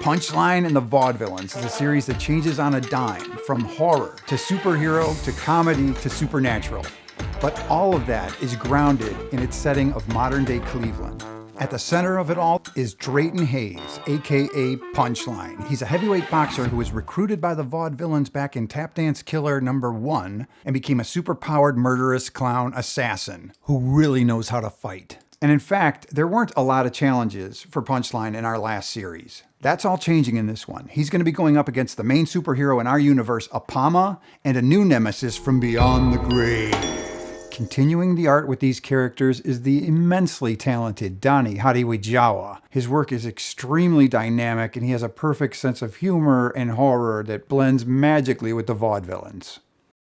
Punchline and the Vaude-Villains is a series that changes on a dime, from horror to superhero to comedy to supernatural. But all of that is grounded in its setting of modern-day Cleveland. At the center of it all is Drayton Hayes, aka Punchline. He's a heavyweight boxer who was recruited by the Vaude-Villains back in Tap Dance Killer #1 and became a superpowered murderous clown assassin who really knows how to fight. And in fact, there weren't a lot of challenges for Punchline in our last series. That's all changing in this one. He's going to be going up against the main superhero in our universe, Apama, and a new nemesis from beyond the grave. Continuing the art with these characters is the immensely talented Donnie Hadiwijawa. His work is extremely dynamic, and he has a perfect sense of humor and horror that blends magically with the Vaude-Villains.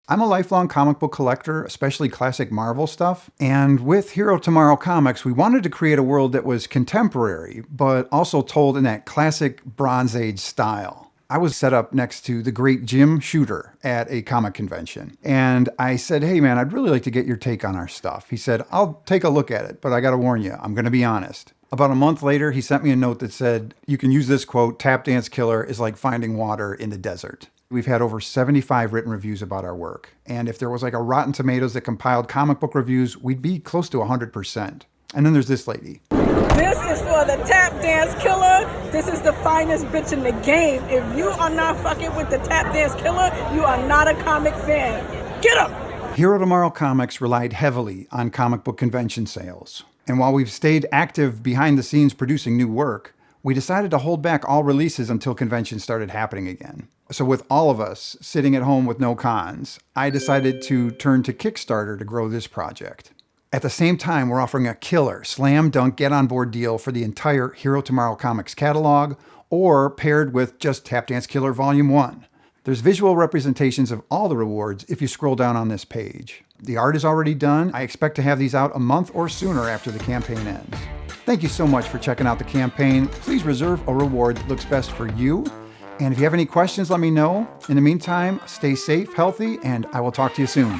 I'm a lifelong comic book collector, especially classic Marvel stuff, and with Hero Tomorrow Comics, we wanted to create a world that was contemporary, but also told in that classic Bronze Age style. I was set up next to the great Jim Shooter at a comic convention, and I said, hey man, I'd really like to get your take on our stuff. He said, I'll take a look at it, but I gotta warn you, I'm gonna be honest. About a month later, he sent me a note that said, you can use this quote, Tap Dance Killer is like finding water in the desert. We've had over 75 written reviews about our work. And if there was like a Rotten Tomatoes that compiled comic book reviews, we'd be close to 100%. And then there's this lady. This is for the Tap Dance Killer. This is the finest bitch in the game. If you are not fucking with the Tap Dance Killer, you are not a comic fan. Get him! Hero Tomorrow Comics relied heavily on comic book convention sales. And while we've stayed active behind the scenes producing new work, we decided to hold back all releases until conventions started happening again. So with all of us sitting at home with no cons, I decided to turn to Kickstarter to grow this project. At the same time, we're offering a killer, slam dunk, get on board deal for the entire Hero Tomorrow Comics catalog, or paired with just Tap Dance Killer Volume 1. There's visual representations of all the rewards if you scroll down on this page. The art is already done. I expect to have these out a month or sooner after the campaign ends. Thank you so much for checking out the campaign. Please reserve a reward that looks best for you. And if you have any questions, let me know. In the meantime, stay safe, healthy, and I will talk to you soon.